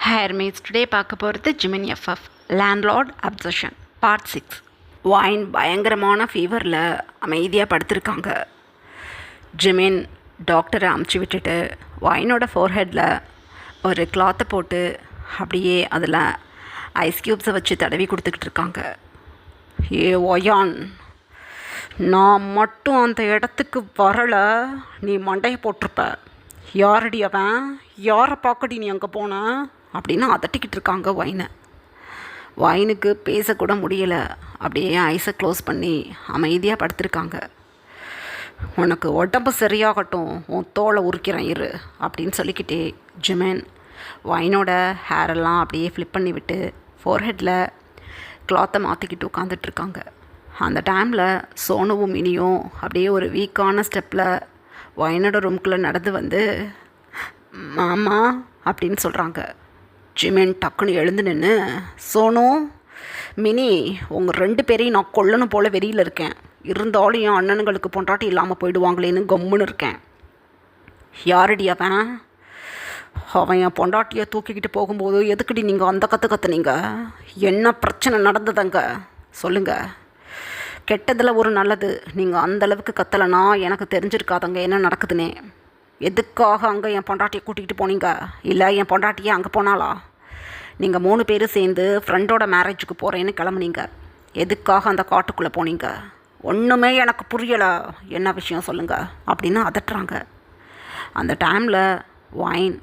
ஹேர்மேட்ஸ் today பார்க்க போகிறது Jimin FF landlord obsession part 6. வைன் பயங்கரமான ஃபீவரில் அமைதியாக படுத்திருக்காங்க. ஜிமின் டாக்டரை அமுச்சு விட்டுட்டு வைனோட ஃபோர்ஹெட்டில் ஒரு கிளாத்தை போட்டு அப்படியே அதில் ஐஸ் க்யூப்ஸை வச்சு தடவி கொடுத்துக்கிட்டு இருக்காங்க. ஏ ஒயான், நான் மட்டும் அந்த இடத்துக்கு வரலை, நீ மண்டையை போட்டிருப்ப. யாரடி அவன், யாரை பார்க்கடி நீ அங்கே போன அப்படின்னு அதட்டிக்கிட்டு இருக்காங்க வைனுக்கு பேசக்கூட முடியலை. அப்படியே ஐஸை க்ளோஸ் பண்ணி அமைதியாக படுத்திருக்காங்க. உனக்கு உடம்பு சரியாகட்டும், உன் தோலை உரிக்கிறேன் இரு அப்படின்னு சொல்லிக்கிட்டே ஜிமின் வைனோட ஹேரெல்லாம் அப்படியே ஃப்ளிப் பண்ணி விட்டு ஃபோர்ஹெட்டில் கிளாத்தை மாற்றிக்கிட்டு உட்காந்துட்ருக்காங்க. அந்த டைமில் சோனுவும் மினியும் அப்படியே ஒரு வீக்கான ஸ்டெப்பில் வைனோட ரூம்குள்ளே நடந்து வந்து மாமா அப்படின்னு சொல்கிறாங்க. ஜிமின் டக்குன்னு எழுந்து நின்று, சோனு, மினி, உங்கள் 2 பேரையும் நான் கொல்லணும் போல் வெறியில் இருக்கேன். இருந்தாலும் என் அண்ணனுங்களுக்கு பொண்டாட்டி இல்லாமல் போயிடுவாங்களேன்னு கம்முன்னு இருக்கேன். யாரடி அவன்? அவன் என் பொண்டாட்டியை தூக்கிக்கிட்டு போகும்போது எதுக்குடி நீங்கள் அந்த கற்றுனீங்க? என்ன பிரச்சனை நடந்ததுங்க சொல்லுங்கள். கெட்டதில் ஒரு நல்லது, நீங்கள் அந்தளவுக்கு கத்தலைன்னா எனக்கு தெரிஞ்சிருக்காதங்க என்ன நடக்குதுன்னே. எதுக்காக அங்கே என் பொண்டாட்டியை கூட்டிகிட்டு போனீங்க? இல்லை என் பொண்டாட்டியே அங்கே போனாலா? நீங்கள் 3 பேரும் சேர்ந்து ஃப்ரெண்டோட மேரேஜுக்கு போகிறேன்னு கிளம்புனீங்க. எதுக்காக அந்த காட்டுக்குள்ளே போனீங்க? ஒன்றுமே எனக்கு புரியலை, என்ன விஷயம் சொல்லுங்கள் அப்படின்னு அதட்டுறாங்க. அந்த டைமில் வைன்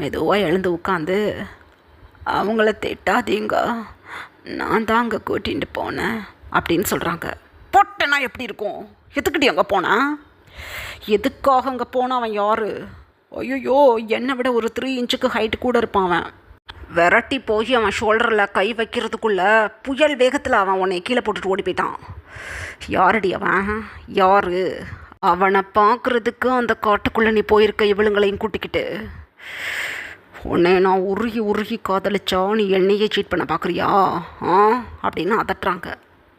மெதுவாக எழுந்து உட்காந்து, அவங்கள திட்டாதீங்க, நான் தான் அங்கே கூட்டிகிட்டு போனேன் அப்படின்னு சொல்கிறாங்க. போட்டேன்னா எப்படி இருக்கும்? எதுக்கிட்டி அங்கே போனேன்? எதுக்காக அங்கே போனால் அவன் யார்? ஐயோ, என்னை விட ஒரு 3 இன்ச்சுக்கு ஹைட்டு கூட இருப்பான் அவன். விரட்டி போய் அவன் ஷோல்டரில் கை வைக்கிறதுக்குள்ளே புயல் வேகத்தில் அவன் உன்னை கீழே போட்டுட்டு ஓடி போயிட்டான். யாரடி அவன்? யார்? அவனை பார்க்குறதுக்கு அந்த காட்டுக்குள்ளே நீ போயிருக்க இவளுங்களையும் கூட்டிக்கிட்டு. உன்னை நான் உருகி காதலிச்சா நீ என்னையே சீட் பண்ண பார்க்குறியா அப்படின்னு அதட்டுறாங்க.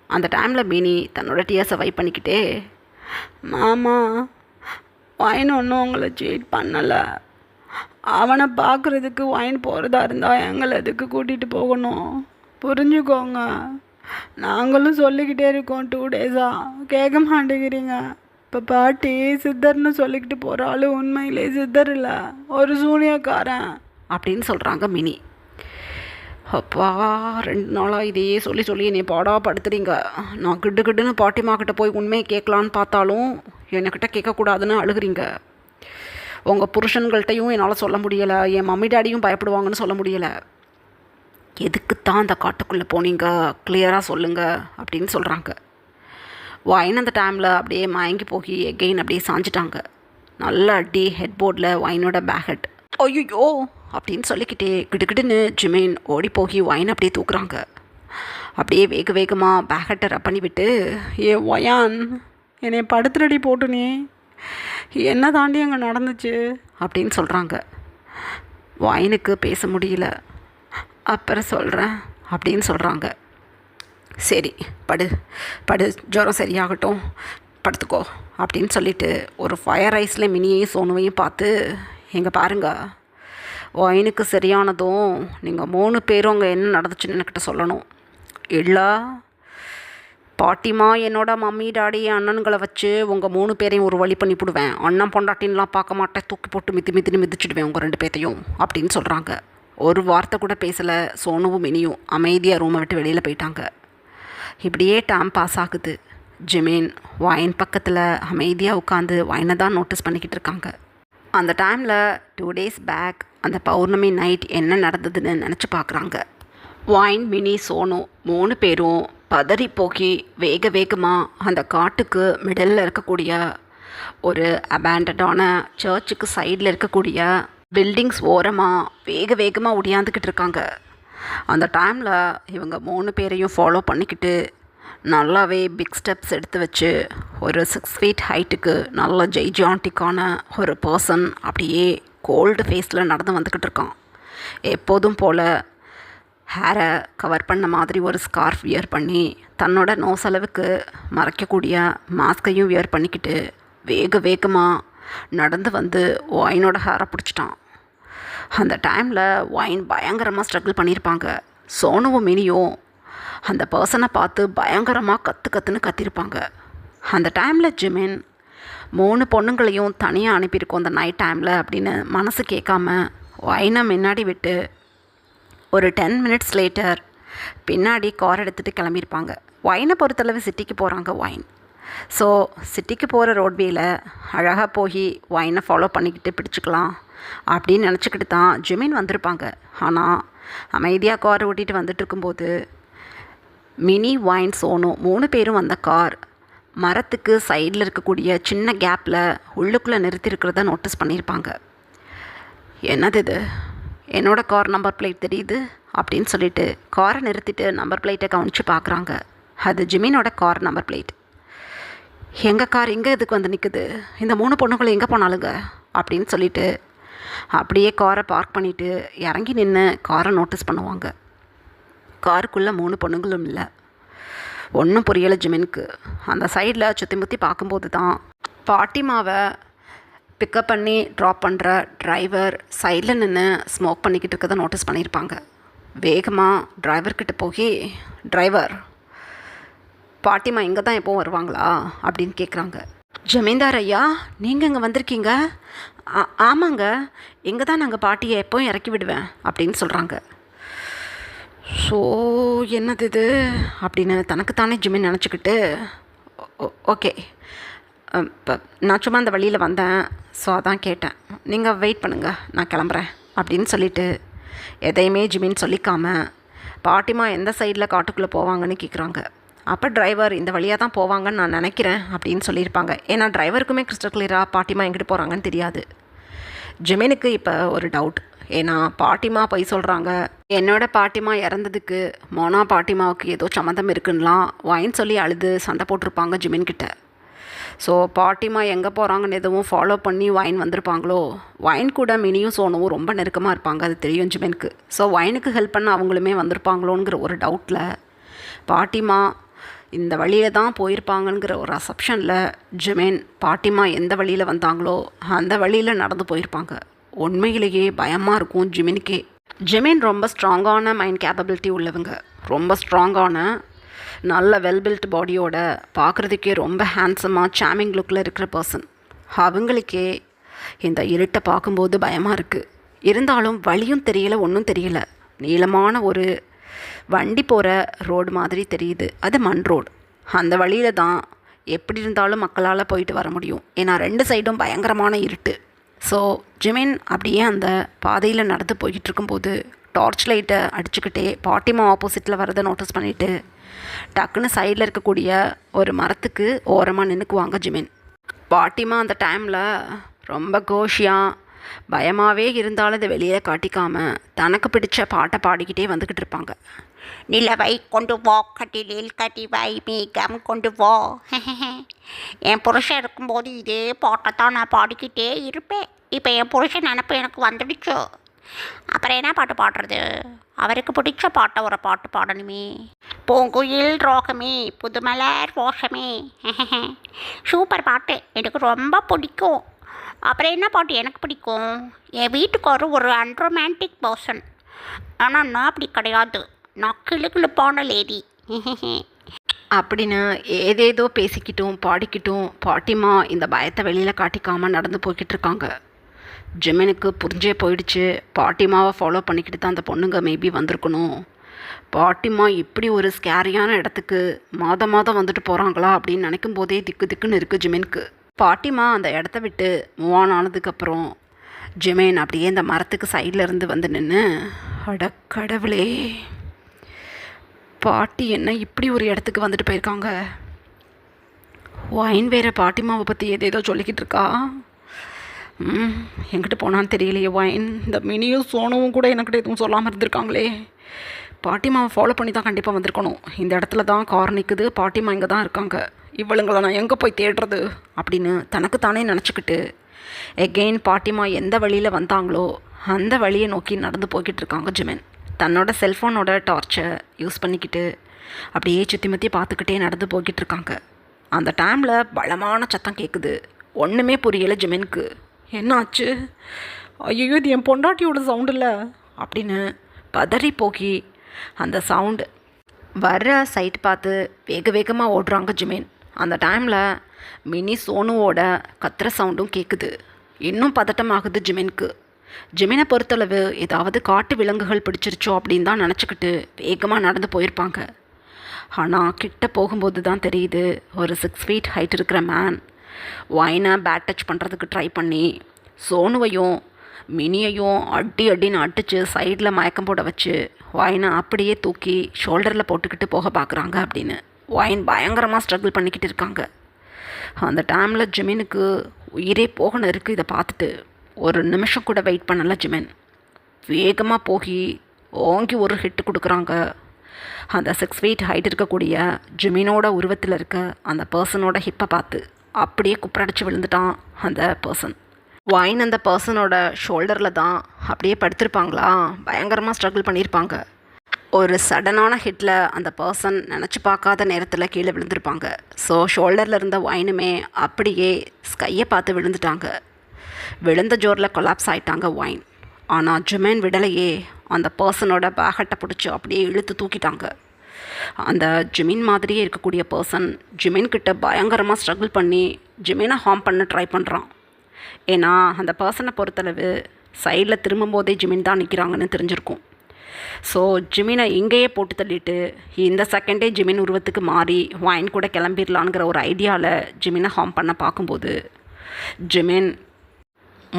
அந்த டைமில் மினி தன்னோட டிஎஸை வைப் பண்ணிக்கிட்டே, மாமா, வைன் ஒன்றும் உங்களை சீட் பண்ணலை. அவனை பார்க்குறதுக்கு வைன் போகிறதா இருந்தால் எங்களை எதுக்கு கூட்டிகிட்டு போகணும்? புரிஞ்சுக்கோங்க. நாங்களும் சொல்லிக்கிட்டே இருக்கோம் 2 டேஸாக, கேட்க மாட்டேங்கிறீங்க. இப்போ பாட்டி சித்தர்னு சொல்லிக்கிட்டு போகிற ஆள் உண்மையிலே சித்தர் இல்லை, ஒரு சூனியக்காரன் அப்படின்னு சொல்கிறாங்க மினி. அப்பா, 2 நாளாக இதையே சொல்லி என்னை படுத்துறீங்க. நான் கிட்டுன்னு பாட்டிமாக்கிட்ட போய் உண்மையை கேட்கலான்னு பார்த்தாலும் என்கிட்ட கேட்கக்கூடாதுன்னு அழுகிறீங்க. உங்கள் புருஷன்கள்கிட்டையும் என்னால் சொல்ல முடியலை, என் மம்மி டாடியும் பயப்படுவாங்கன்னு சொல்ல முடியலை. எதுக்குத்தான் அந்த காட்டுக்குள்ளே போனீங்க, கிளியராக சொல்லுங்கள் அப்படின்னு சொல்கிறாங்க. வைன் அந்த டைமில் அப்படியே மயங்கி போய் எகெயின் அப்படியே சாஞ்சிட்டாங்க. நல்லா அடி ஹெட் போர்டில் வைனோட பேக். ஐயோ அப்படின்னு சொல்லிக்கிட்டே கிடுகிடுன்னு ஜிமின் ஓடி போய் வைன் அப்படியே தூக்குறாங்க. அப்படியே வேகமாக பேக்கெட்டை ரப் பண்ணி விட்டு, ஏ ஒயான், என்னை படுத்துறடி போட்டுனே, என்ன தாண்டி அங்கே நடந்துச்சு அப்படின்னு சொல்கிறாங்க. வைனுக்கு பேச முடியல. அப்புறம் சொல்கிறேன் அப்படின்னு சொல்கிறாங்க. சரி, படு, ஜுரம் சரியாகட்டும், படுத்துக்கோ அப்படின்னு சொல்லிவிட்டு ஒரு ஃபயர் ஐஸில் மினியையும் சோனுவையும் பார்த்து, எங்கே பாருங்க, வைனுக்கு சரியானதும் நீங்கள் 3 பேரும் அங்கே என்ன நடந்துச்சுன்னு என்கிட்ட சொல்லணும். இல்லை பாட்டிமா, என்னோட மம்மி டாடி அண்ணன்களை வச்சு உங்கள் 3 பேரையும் ஒரு வழி பண்ணி போடுவேன். அண்ணன் பொண்டாட்டின்லாம் பார்க்க மாட்டேன், தூக்கி போட்டு மிதிச்சிடுவேன் உங்கள் 2 பேர்த்தையும் அப்படின்னு சொல்கிறாங்க. ஒரு வார்த்தை கூட பேசலை. சோனுவும் மினியும் அமைதியாக ரூமை விட்டு வெளியில் போயிட்டாங்க. இப்படியே டைம் பாஸ் ஆகுது. ஜிமின் வைன் பக்கத்தில் அமைதியாக உட்காந்து வைனை தான் நோட்டீஸ் பண்ணிக்கிட்டு இருக்காங்க. அந்த டைமில் 2 டேஸ் பேக் அந்த பௌர்ணமி நைட் என்ன நடந்ததுன்னு நினச்சி பார்க்குறாங்க. வைன், மினி, சோனு 3 பேரும் பதறி போகி வேகமாக அந்த காட்டுக்கு மிடலில் இருக்கக்கூடிய ஒரு அபேண்டடான சர்ச்சுக்கு சைடில் இருக்கக்கூடிய பில்டிங்ஸ் ஓரமாக வேகமாக ஒடியாந்துக்கிட்டு இருக்காங்க. அந்த டைமில் இவங்க 3 பேரையும் ஃபாலோ பண்ணிக்கிட்டு நல்லாவே பிக் ஸ்டெப்ஸ் எடுத்து வச்சு ஒரு 6 ஃபீட் ஹைட்டுக்கு நல்ல ஜெய்ஜான்டிக்கான ஒரு பர்சன் அப்படியே கோல்டு ஃபேஸில் நடந்து வந்துக்கிட்டு இருக்கான். எப்போதும் போல் ஹேரை கவர் பண்ண மாதிரி ஒரு ஸ்கார்ஃப் வியர் பண்ணி தன்னோட நோசளவுக்கு மறைக்கக்கூடிய மாஸ்கையும் வியர் பண்ணிக்கிட்டு வேகமாக நடந்து வந்து வைனோட ஹேரை பிடிச்சிட்டான். அந்த டைமில் ஒயின் பயங்கரமாக ஸ்ட்ரகிள் பண்ணியிருப்பாங்க. சோனுவும் மினியும் அந்த பர்சனை பார்த்து பயங்கரமாக கற்றுன்னு கத்திருப்பாங்க. அந்த டைமில் ஜிமின் 3 பொண்ணுங்களையும் தனியாக அனுப்பியிருக்கோம் அந்த நைட் டைமில் அப்படின்னு மனசு கேட்காம ஒயினை முன்னாடி விட்டு ஒரு 10 மினிட்ஸ் லேட்டர் பின்னாடி கார் எடுத்துகிட்டு கிளம்பியிருப்பாங்க. ஒயினை பொறுத்தளவு சிட்டிக்கு போகிறாங்க ஒயின். ஸோ சிட்டிக்கு போகிற ரோட்வேயில் அழகாக போய் ஒயினை ஃபாலோ பண்ணிக்கிட்டு பிடிச்சிக்கலாம் அப்படின்னு நினச்சிக்கிட்டு தான் ஜிமின் வந்திருப்பாங்க. ஆனால் அமைதியாக கார் ஓட்டிகிட்டு வந்துட்டு இருக்கும்போது மினி, ஒயின், சோனு 3 பேரும் வந்த கார் மரத்துக்கு சைடில் இருக்கக்கூடிய சின்ன கேப்பில் உள்ளுக்குள்ளே நிறுத்தியிருக்கிறத நோட்டீஸ் பண்ணியிருப்பாங்க. என்னது இது, என்னோடய கார் நம்பர் பிளேட் தெரியுது அப்படின்னு சொல்லிட்டு காரை நிறுத்திட்டு நம்பர் பிளேட்டை கவனித்து பார்க்குறாங்க. அது ஜிமினோட கார் நம்பர் பிளேட். எங்கள் கார் எங்கே இதுக்கு வந்து நிற்குது, இந்த 3 பொண்ணுங்களை எங்கே போனாலுங்க அப்படின்னு சொல்லிட்டு அப்படியே காரை பார்க் பண்ணிவிட்டு இறங்கி நின்று காரை நோட்டீஸ் பண்ணுவாங்க. காருக்குள்ளே 3 பொண்ணுங்களும் இல்லை. ஒன்றும் புரியலை ஜிமினுக்கு. அந்த சைடில் சுற்றி முற்றி பார்க்கும்போது தான் பாட்டிமாவை பிக்கப் பண்ணி ட்ராப் பண்ணுற டிரைவர் சைடில் நின்று ஸ்மோக் பண்ணிக்கிட்டு இருக்கதை நோட்டீஸ் பண்ணியிருப்பாங்க. வேகமாக டிரைவர்கிட்ட போய், டிரைவர், பாட்டிமா இங்கே தான் எப்போவும் வருவாங்களா அப்படின்னு கேட்குறாங்க. ஜமீன்தார் ஐயா, நீங்கள் இங்கே வந்திருக்கீங்க? ஆமாங்க, இங்கே தான் நாங்கள் பாட்டியை எப்போவும் இறக்கி விடுவேன் அப்படின்னு சொல்கிறாங்க. ஸோ என்னது இது அப்படின்னு தனக்குத்தானே ஜிமின் நினச்சிக்கிட்டு, ஓகே, இப்போ நான் சும்மா அந்த வழியில் வந்தேன், ஸோ அதான் கேட்டேன், நீங்கள் வெயிட் பண்ணுங்கள், நான் கிளம்புறேன் அப்படின்னு சொல்லிவிட்டு எதையுமே ஜிமின் சொல்லிக்காமல் பாட்டிமா எந்த சைடில் காட்டுக்குள்ளே போவாங்கன்னு கேட்குறாங்க. அப்போ டிரைவர் இந்த வழியாக தான் போவாங்கன்னு நான் நினைக்கிறேன் அப்படின்னு சொல்லியிருப்பாங்க. ஏன்னா டிரைவருக்குமே கிறிஸ்டல் கிளியராக பாட்டிமா எங்கிட்டு போகிறாங்கன்னு தெரியாது. ஜிமினுக்கு இப்போ ஒரு டவுட். ஏன்னா பாட்டிமா போய் சொல்கிறாங்க, என்னோடய பாட்டிமா இறந்ததுக்கு மோனா பாட்டிமாவுக்கு ஏதோ சம்மந்தம் இருக்குன்னெலாம் ஒயின் சொல்லி அழுது சண்டை போட்டிருப்பாங்க ஜிமின்கிட்ட. ஸோ பாட்டிமா எங்கே போகிறாங்கன்னு எதுவும் ஃபாலோ பண்ணி ஒயின் வந்திருப்பாங்களோ. ஒயின் கூட மினியும் சோனுவும் ரொம்ப நெருக்கமாக இருப்பாங்க, அது தெரியும் ஜிமினுக்கு. ஸோ ஒயினுக்கு ஹெல்ப் பண்ண அவங்களுமே வந்திருப்பாங்களோங்கிற ஒரு டவுட்டில் பாட்டிமா இந்த வழியில் தான் போயிருப்பாங்கங்கிற ஒரு அசப்ஷனில் ஜிமின் பாட்டிமா எந்த வழியில் வந்தாங்களோ அந்த வழியில் நடந்து போயிருப்பாங்க. உண்மையிலேயே பயமாக இருக்கும் ஜிமினுக்கே. ஜிமின் ரொம்ப ஸ்ட்ராங்கான மைண்ட் கேப்பபிலிட்டி உள்ளவங்க. ரொம்ப ஸ்ட்ராங்கான நல்ல வெல்பில்ட் பாடியோட பார்க்குறதுக்கே ரொம்ப ஹேண்ட்ஸமாக சாமிங் லுக்கில் இருக்கிற பர்சன். அவங்களுக்கே இந்த இருட்டை பார்க்கும்போது பயமாக இருக்குது. இருந்தாலும் வழியும் தெரியலை, ஒன்றும் தெரியலை. நீளமான ஒரு வண்டி போகிற ரோடு மாதிரி தெரியுது. அது மண் ரோடு. அந்த வழியில் தான் எப்படி இருந்தாலும் மக்களால் போயிட்டு வர முடியும். ஏன்னா 2 சைடும் பயங்கரமான இருட்டு. ஸோ ஜிமின் அப்படியே அந்த பாதையில் நடந்து போய்கிட்டு இருக்கும்போது டார்ச் லைட்டை அடிச்சுக்கிட்டே பாட்டிமா ஆப்போசிட்டில் வரதை நோட்டீஸ் பண்ணிவிட்டு டக்குன்னு சைடில் இருக்கக்கூடிய ஒரு மரத்துக்கு ஓரமாக நின்றுக்குவாங்க ஜிமின். பாட்டிமா அந்த டைமில் ரொம்ப கோஷியாக பயமாகவே இருந்தாலும் அதை வெளியே காட்டிக்காமல் தனக்கு பிடிச்ச பாட்டை பாடிக்கிட்டே வந்துக்கிட்டு இருப்பாங்க. நிலவை கொண்டு வா, கட்டிலில் கட்டி வை, மேகம் கொண்டு வா. என் புருஷன் இருக்கும்போது இதே பாட்டை தான் நான் பாடிக்கிட்டே இருப்பேன். இப்போ என் புருஷன் நினப்பு எனக்கு வந்துடுச்சு. அப்புறம் என்ன பாட்டு பாடுறது? அவருக்கு பிடிச்ச பாட்டை ஒரு பாட்டு பாடணுமே. பூங்குயில் ரோகமே, புதுமலர் ரோஷமே. சூப்பர் பாட்டு, எனக்கு ரொம்ப பிடிக்கும். அப்புறம் என்ன பாட்டு எனக்கு பிடிக்கும்? என் வீட்டுக்காரர் ஒரு அன்ரொமான்டிக் பர்சன். ஆனால் நான் அப்படி கிடையாது, நான் கிளுகிளுப்பான லேடி. அப்படின்னு ஏதேதோ பேசிக்கிட்டும் பாடிக்கிட்டும் பாட்டிமா இந்த பயத்தை வெளியில் காட்டிக்காமல் நடந்து போய்கிட்டு இருக்காங்க. ஜிமினுக்கு புரிஞ்சே போயிடுச்சு, பாட்டிமாவை ஃபாலோ பண்ணிக்கிட்டு தான் அந்த பொண்ணுங்க மேபி வந்திருக்கணும். பாட்டிமா இப்படி ஒரு ஸ்கேரியான இடத்துக்கு மாதம் வந்துட்டு போகிறாங்களா அப்படின்னு நினைக்கும் போதே திக்கு திக்குன்னு இருக்குது ஜிமினுக்கு. பாட்டிமா அந்த இடத்த விட்டு மூவ் ஆன் ஆனதுக்கப்புறம் ஜிமின் அப்படியே இந்த மரத்துக்கு சைடில் இருந்து வந்து நின்று, அட கடவுளே, பாட்டி என்ன இப்படி ஒரு இடத்துக்கு வந்துட்டு போயிருக்காங்க. ஒயின் வேறு பாட்டிமாவை பற்றி ஏதேதோ சொல்லிக்கிட்டு இருக்கா. எங்கிட்ட போனான்னு தெரியலையே ஒயின். இந்த மினியும் சோனவும் கூட என்கிட்ட எதுவும் சொல்லாமல் இருந்திருக்காங்களே. பாட்டிமாவை ஃபாலோ பண்ணி தான் கண்டிப்பாக வந்திருக்கணும். இந்த இடத்துல தான் கார் நிற்குது, பாட்டிமா இங்கே தான் இருக்காங்க, இவளுங்களை நான் எங்கே போய் தேடுறது அப்படின்னு தனக்குத்தானே நினச்சிக்கிட்டு எகெயின் பாட்டிமா எந்த வழியில் வந்தாங்களோ அந்த வழியை நோக்கி நடந்து போய்கிட்டு இருக்காங்க ஜிமின். தன்னோட செல்ஃபோனோட டார்ச்சை யூஸ் பண்ணிக்கிட்டு அப்படியே சுற்றி முற்றி பார்த்துக்கிட்டே நடந்து போய்கிட்டு இருக்காங்க. அந்த டைமில் பலமான சத்தம் கேட்குது. ஒன்றுமே புரியலை ஜிமினுக்கு. என்னாச்சு? ஐயோ இது என் பொண்டாட்டியோட சவுண்டு இல்லை அப்படின்னு பதறி போகி அந்த சவுண்டு வர்ற சைட் பார்த்து வேக வேகமாக ஓடுறாங்க ஜிமின். அந்த டைமில் மினி சோனுவோட கத்துற சவுண்டும் கேட்குது. இன்னும் பதட்டமாகுது ஜிமினுக்கு. ஜிமினை பொறுத்தளவு ஏதாவது காட்டு விலங்குகள் பிடிச்சிருச்சோ அப்படின்னு தான் நினச்சிக்கிட்டு வேகமாக நடந்து போயிருப்பாங்க. ஆனால் கிட்ட போகும்போது தான் தெரியுது ஒரு 6 feet ஹைட் இருக்கிற மேன் ஒயினை பேட் டச் பண்ணுறதுக்கு ட்ரை பண்ணி சோனுவையும் மினியையும் அடின்னு அடித்து சைடில் மயக்கம் போட வச்சு ஒயினை அப்படியே தூக்கி ஷோல்டரில் போட்டுக்கிட்டு போக பார்க்குறாங்க அப்படின்னு. ஒயின் பயங்கரமாக ஸ்ட்ரகிள் பண்ணிக்கிட்டு இருக்காங்க. அந்த டைமில் ஜிமினுக்கு உயிரே போகணும் இருக்குது. இதை பார்த்துட்டு ஒரு நிமிஷம் கூட வெயிட் பண்ணலை ஜிமின். வேகமாக போகி ஓங்கி ஒரு ஹிட்டு கொடுக்குறாங்க. அந்த 6 feet ஹைட் இருக்கக்கூடிய ஜிமினோட உருவத்தில் இருக்க அந்த பர்சனோட ஹிப்பை பார்த்து அப்படியே குப்புரடிச்சு விழுந்துட்டான் அந்த பர்சன். ஒயின் அந்த பர்சனோட ஷோல்டரில் தான் அப்படியே படுத்திருப்பாங்களா, பயங்கரமாக ஸ்ட்ரகிள் பண்ணியிருப்பாங்க. ஒரு சடனான ஹிட்டில் அந்த பர்சன் நினச்சி பார்க்காத நேரத்தில் கீழே விழுந்திருப்பாங்க. ஸோ ஷோல்டரில் இருந்த ஒயினுமே அப்படியே ஸ்கையை பார்த்து விழுந்துட்டாங்க. விழுந்த ஜோரில் கொலாப்ஸ் ஆகிட்டாங்க ஒயின். ஆனால் ஜிமின் விடலையே, அந்த பர்சனோட பேகட்டை பிடிச்சி அப்படியே இழுத்து தூக்கிட்டாங்க. அந்த ஜிமின் மாதிரியே இருக்கக்கூடிய பர்சன் ஜிமின்கிட்ட பயங்கரமாக ஸ்ட்ரகிள் பண்ணி ஜிமினை ஹார்ம் பண்ண ட்ரை பண்ணுறான். ஏன்னா அந்த பர்சனை பொறுத்தளவு சைடில் திரும்பும்போதே ஜிமின் தான் நிற்கிறாங்கன்னு தெரிஞ்சிருக்கும். ஸோ ஜிமினை இங்கேயே போட்டு தள்ளிட்டு இந்த செகண்டே ஜிமின் உருவத்துக்கு மாறி ஒயின் கூட கிளம்பிடலான்ங்கிற ஒரு ஐடியாவில் ஜிமினை ஹார்ம் பண்ண பார்க்கும்போது ஜிமின்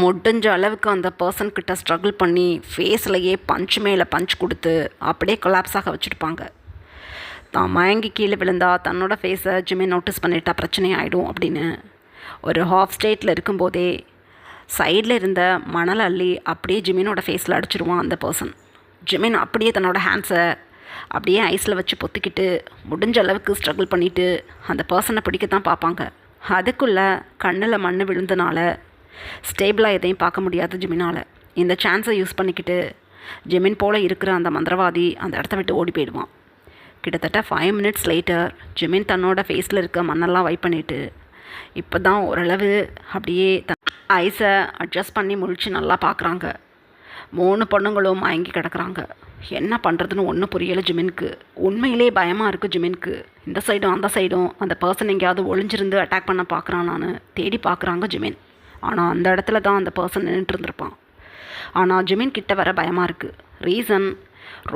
முடிஞ்ச அளவுக்கு அந்த பர்சன்கிட்ட ஸ்ட்ரகிள் பண்ணி ஃபேஸ்லையே பஞ்ச் மேலே பஞ்ச் கொடுத்து அப்படியே கொலாப்ஸாக வச்சுருப்பாங்க. தான் மயங்கி கீழே விழுந்தா தன்னோட ஃபேஸை ஜிமின் நோட்டீஸ் பண்ணிட்டா பிரச்சனை ஆகிடும் அப்படின்னு ஒரு ஹாஃப் ஸ்டேட்டில் இருக்கும்போதே சைடில் இருந்த மணல் அள்ளி அப்படியே ஜிமினோட ஃபேஸில் அடிச்சிருவான் அந்த பர்சன். ஜிமின் அப்படியே தன்னோட ஹேண்ட்ஸை அப்படியே ஐஸில் வச்சு பொத்திக்கிட்டு முடிஞ்ச அளவுக்கு ஸ்ட்ரகிள் பண்ணிவிட்டு அந்த பர்சனை பிடிக்கத்தான் பார்ப்பாங்க. அதுக்குள்ளே கண்ணில் மண் விழுந்தனால ஸ்டேபிளாக எதையும் பார்க்க முடியாது ஜிமினால். இந்த சான்ஸை யூஸ் பண்ணிக்கிட்டு ஜிமின் போல் இருக்கிற அந்த மந்திரவாதி அந்த இடத்த விட்டு ஓடி போயிடுவான். கிட்டத்தட்ட 5 minutes லேட்டர் ஜிமின் தன்னோட ஃபேஸில் இருக்க மண்ணெல்லாம் வைப் பண்ணிவிட்டு இப்போ தான் ஓரளவு அப்படியே ஐஸை அட்ஜஸ்ட் பண்ணி முழிச்சு நல்லா பார்க்குறாங்க. 3 பொண்ணுங்களும் மயங்கி கிடக்குறாங்க. என்ன பண்ணுறதுன்னு ஒன்றும் புரியலை ஜிமினுக்கு. உண்மையிலே பயமாக இருக்குது ஜிமினுக்கு. இந்த சைடும் அந்த சைடும் அந்த பர்சன் எங்கேயாவது ஒளிஞ்சிருந்து அட்டாக் பண்ண பார்க்குறானான்னு தேடி பார்க்குறாங்க ஜிமின். ஆனால் அந்த இடத்துல தான் அந்த பர்சன் நின்றுட்டு இருந்திருப்பான். ஆனால் ஜிமின் கிட்ட வர பயமாக இருக்குது. ரீசன்,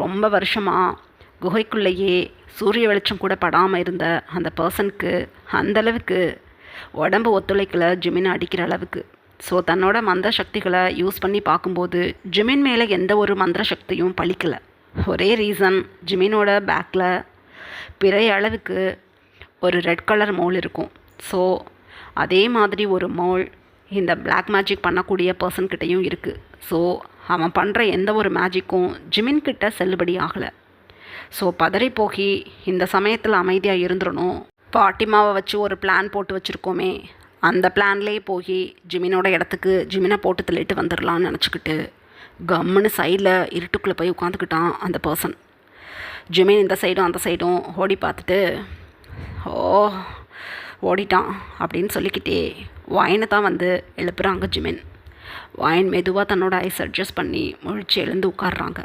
ரொம்ப வருஷமாக குகைக்குள்ளேயே சூரிய வெளிச்சம் கூட படாமல் இருந்த அந்த பர்சனுக்கு அந்தளவுக்கு உடம்பு ஒத்துழைக்கலை ஜிமினை அடிக்கிற அளவுக்கு. ஸோ தன்னோட மந்திர சக்திகளை யூஸ் பண்ணி பார்க்கும்போது ஜிமின் மேலே எந்த ஒரு மந்திர சக்தியும் பலிக்கலை. ஒரே ரீசன், ஜிமினோட பேக்கில் பிறை அளவுக்கு ஒரு ரெட் கலர் மோல் இருக்கும். ஸோ அதே மாதிரி ஒரு மோல் இந்த பிளாக் மேஜிக் பண்ணக்கூடிய பர்சன்கிட்டையும் இருக்குது. ஸோ அவன் பண்ணுற எந்த ஒரு மேஜிக்கும் ஜிமின்கிட்ட செல்லுபடி ஆகலை. ஸோ பதறி போகி இந்த சமயத்தில் அமைதியாக இருந்துடணும், பாட்டிமாவை வச்சு ஒரு பிளான் போட்டு வச்சுருக்கோமே, அந்த பிளான்லேயே போய் ஜிமினோட இடத்துக்கு ஜிமினை போட்டு தள்ளிட்டு வந்துடலான்னு நினச்சிக்கிட்டு கம்முன்னு சைடில் இருட்டுக்குள்ளே போய் உட்காந்துக்கிட்டான் அந்த பர்சன். ஜிமின் இந்த சைடும் அந்த சைடும் ஓடி பார்த்துட்டு ஓடிட்டான் அப்படின்னு சொல்லிக்கிட்டே ஒயினை தான் வந்து எழுப்புறாங்க ஜிமின். ஒயின் மெதுவாக தன்னோட ஐஸ் அட்ஜஸ்ட் பண்ணி முழிச்சு எழுந்து உட்காடுறாங்க.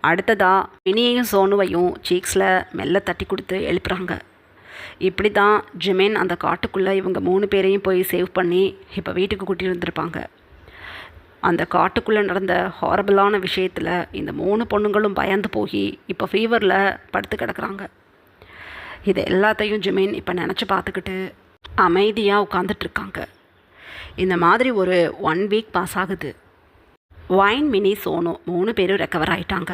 அடுத்ததாக மினியையும் சோனுவையும் சீக்ஸில் மெல்ல தட்டி கொடுத்து எழுப்புறாங்க. இப்படி தான் ஜிமின் அந்த காட்டுக்குள்ளே இவங்க 3 பேரையும் போய் சேவ் பண்ணி இப்போ வீட்டுக்கு கூட்டிகிட்டு வந்திருப்பாங்க. அந்த காட்டுக்குள்ளே நடந்த ஹாரபிளான விஷயத்தில் இந்த 3 பொண்ணுங்களும் பயந்து போய் இப்போ ஃபீவரில் படுத்து கிடக்குறாங்க. இது எல்லாத்தையும் ஜிமின் இப்போ நினச்சி பார்த்துக்கிட்டு அமைதியாக உட்காந்துட்ருக்காங்க. இந்த மாதிரி ஒரு 1 week பாஸ் ஆகுது. ஒயின், மினி, சோனு 3 பேரும் ரெக்கவர் ஆகிட்டாங்க.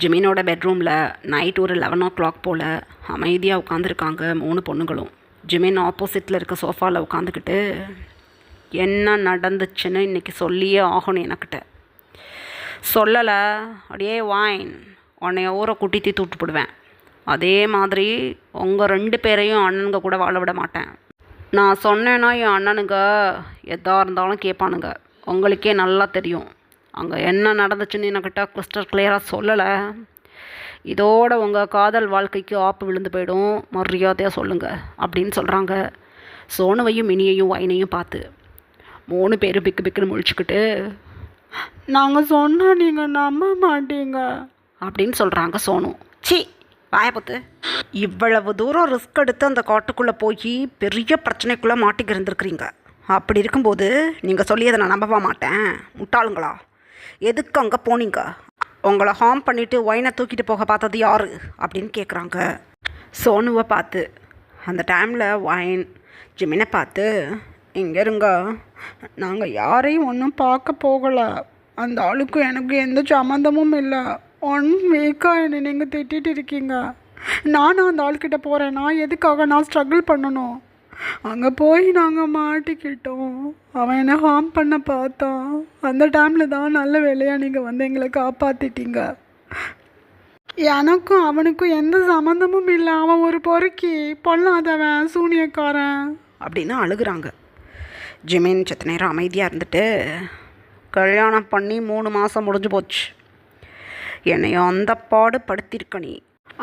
ஜிமினோட பெட்ரூமில் நைட் ஒரு 11 o'clock போல் அமைதியாக உட்காந்துருக்காங்க 3 பொண்ணுங்களும். ஜிமின் ஆப்போசிட்டில் இருக்க சோஃபாவில் உட்காந்துக்கிட்டு என்ன நடந்துச்சுன்னு இன்றைக்கி சொல்லியே ஆகணும் எனக்கிட்ட. சொல்லலை அப்படியே ஒயின் உன்னைய ஊரை கூட்டி தீத்து விட்டுப்பிடுவேன். அதே மாதிரி உங்கள் 2 பேரையும் அண்ணனுங்க கூட வாழ விட மாட்டேன். நான் சொன்னேன்னா என் அண்ணனுங்க எதாக இருந்தாலும் கேட்பானுங்க. உங்களுக்கே நல்லா தெரியும் அங்கே என்ன நடந்துச்சுன்னு என்கிட்ட கிறிஸ்டல் கிளியராக சொல்லலை. இதோட உங்கள் காதல் வாழ்க்கைக்கு ஆப்பு விழுந்து போயிடும், மரியாதையாக சொல்லுங்கள் அப்படின்னு சொல்கிறாங்க. சோனுவையும் மினியையும் ஒயினையும் பார்த்து 3 பேரும் பிக்கு பிக்குன்னு முழிச்சுக்கிட்டு, நாங்கள் சொன்னால் நீங்கள் நம்ப மாட்டீங்க அப்படின்னு சொல்கிறாங்க சோனு. சி வாயப்பத்து, இவ்வளவு தூரம் ரிஸ்க் எடுத்து அந்த காட்டுக்குள்ளே போய் பெரிய பிரச்சனைக்குள்ளே மாட்டிக்கு இருந்திருக்கிறீங்க. அப்படி இருக்கும்போது நீங்கள் சொல்லியதை நான் நம்பவா மாட்டேன்? முட்டாளுங்களா, எதுக்கு அங்கே போனீங்க? உங்களை ஹார்ம் பண்ணிவிட்டு ஒயினை தூக்கிட்டு போக பார்த்தது யார் அப்படின்னு கேட்குறாங்க சோனுவை பார்த்து. அந்த டைமில் ஒயின் ஜிமினை பார்த்து, இங்கே இருங்க, நாங்கள் யாரையும் ஒன்றும் பார்க்க போகலை. அந்த ஆளுக்கு எனக்கு எந்த சம்மந்தமும் இல்லை. 1 வீக்காக என்னை நீங்கள் திட்டிகிட்டு இருக்கீங்க. நானும் அந்த ஆள்கிட்ட போகிறேன்னா எதுக்காக நான் ஸ்ட்ரகிள் பண்ணணும்? அங்கே போய் நாங்கள் மாட்டிக்கிட்டோம். அவன் என்னை ஹார்ம் பண்ண பார்த்தான். அந்த டைமில் தான் நல்ல வேலையாக நீங்கள் வந்து எங்களை காப்பாற்றிட்டீங்க. எனக்கும் அவனுக்கும் எந்த சம்மந்தமும் இல்லை. அவன் ஒரு பொறுக்கி, பொல்லாதவன், சூனியக்காரன் அப்படின்னு அழுகுறாங்க. ஜிமின் செத்த நேரம் அமைதியாக இருந்துட்டு, கல்யாணம் பண்ணி 3 மாதம் முடிஞ்சு போச்சு. என்னையும் அந்த பாடு படுத்திருக்க நீ.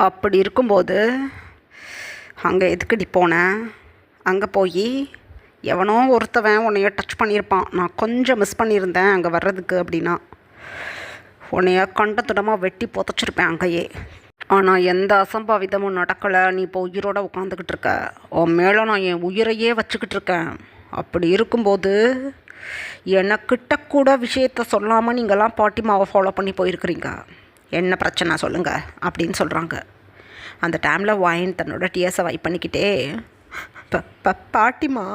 அப்படி இருக்கும்போது அங்கே எதுக்கடி போனேன்? அங்கே போய் எவனோ ஒருத்தவன் உன்னைய டச் பண்ணியிருப்பான். நான் கொஞ்சம் மிஸ் பண்ணியிருந்தேன் அங்கே வர்றதுக்கு அப்படின்னா உன்னைய கண்டத்துடமாக வெட்டி புதைச்சிருப்பேன் அங்கேயே. ஆனால் எந்த அசம்பாவிதமும் நடக்கலை. நீ இப்போ உயிரோடு உட்காந்துக்கிட்டு இருக்க. உன் மேலே நான் என் உயிரையே வச்சுக்கிட்டு இருக்கேன். அப்படி இருக்கும்போது எனக்கிட்ட கூட விஷயத்த சொல்லாமல் நீங்களாம் பாட்டிமாவை ஃபாலோ பண்ணி போயிருக்கிறீங்க. என்ன பிரச்சனை சொல்லுங்கள் அப்படின்னு சொல்கிறாங்க. அந்த டைமில் ஒயின் தன்னோட டிஎஸை வைப் பண்ணிக்கிட்டே, பாட்டிமா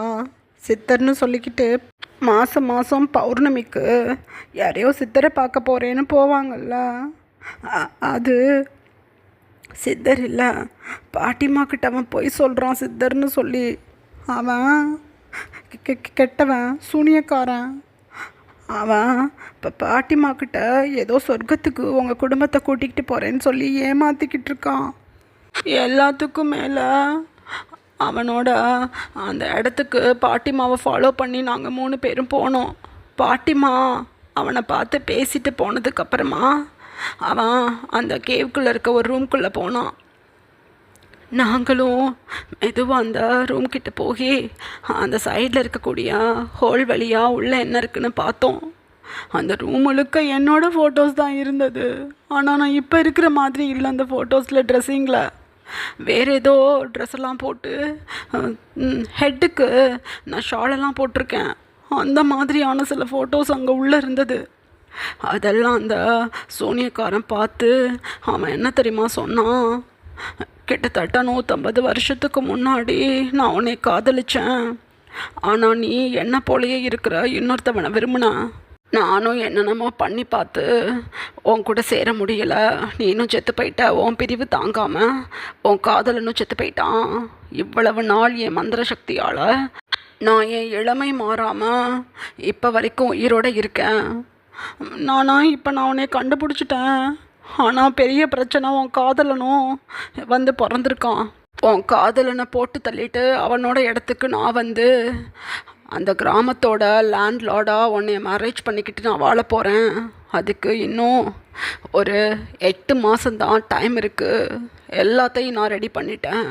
சித்தர்னு சொல்லிக்கிட்டு மாதம் மாதம் பௌர்ணமிக்கு யாரையோ சித்தரை பார்க்க போகிறேன்னு போவாங்கள்ல, அது சித்தர் இல்லை, பாட்டிமா கிட்ட அவன் போய் சொல்கிறான் சித்தர்னு சொல்லி. அவன் கெட்டவன், சூனியக்காரன். அவன் இப்போ பாட்டிமா கிட்ட ஏதோ சொர்க்கத்துக்கு உங்கள் குடும்பத்தை கூட்டிகிட்டு போகிறேன்னு சொல்லி ஏமாற்றிக்கிட்டு இருக்கான். எல்லாத்துக்கும் மேலே அவனோட அந்த இடத்துக்கு பாட்டிமாவை ஃபாலோ பண்ணி நாங்கள் 3 பேரும் போனோம். பாட்டிமா அவனை பார்த்து பேசிட்டு போனதுக்கப்புறமா அவன் அந்த கேவுக்குள்ளே இருக்க ஒரு ரூம்குள்ளே போனான். நாங்களும் மெதுவாக அந்த ரூம் கிட்ட போய் அந்த சைடில் இருக்கக்கூடிய ஹோல் வழியாக உள்ளே என்ன இருக்குன்னு பார்த்தோம். அந்த ரூம் முழுக்க என்னோடய ஃபோட்டோஸ் தான் இருந்தது. ஆனால் நான் இப்போ இருக்கிற மாதிரி இல்லை. அந்த ஃபோட்டோஸில் ட்ரெஸ்ஸிங்கில் வேறு ஏதோ ட்ரெஸ்ஸெல்லாம் போட்டு, ஹெட்டுக்கு நான் ஷாலெல்லாம் போட்டிருக்கேன். அந்த மாதிரியான சில ஃபோட்டோஸ் அங்கே உள்ளே இருந்தது. அதெல்லாம் அந்த சோனியக்காரன் பார்த்து அவன் என்ன தெரியுமா சொன்னான்? கிட்டத்தட்ட 150 வருஷத்துக்கு முன்னாடி நான் உன்னை காதலித்தேன். ஆனால் நீ என்ன போலேயே இருக்கிற இன்னொருத்தவனை விரும்பின. நானும் என்னென்னமோ பண்ணி பார்த்து உன் கூட சேர முடியலை. நீனும் செத்து போயிட்ட. உன் பிரிவு தாங்காமல் உன் காதலனும் செத்து போயிட்டான். இவ்வளவு நாள் என் மந்திர சக்தியால் நான் என் இளமை மாறாமல் இப்போ வரைக்கும் உயிரோடு இருக்கேன். இப்போ நான் உன்னை கண்டுபிடிச்சிட்டேன். ஆனால் பெரிய பிரச்சனை, உன் காதலனும் வந்து பிறந்திருக்கான். உன் காதலனை போட்டு தள்ளிட்டு அவனோட இடத்துக்கு நான் வந்து அந்த கிராமத்தோட லேண்ட்லார்டாக உன்னை மேரேஜ் பண்ணிக்கிட்டு நான் வாழ போகிறேன். அதுக்கு இன்னும் ஒரு 8 மாதம்தான் டைம் இருக்குது. எல்லாத்தையும் நான் ரெடி பண்ணிட்டேன்.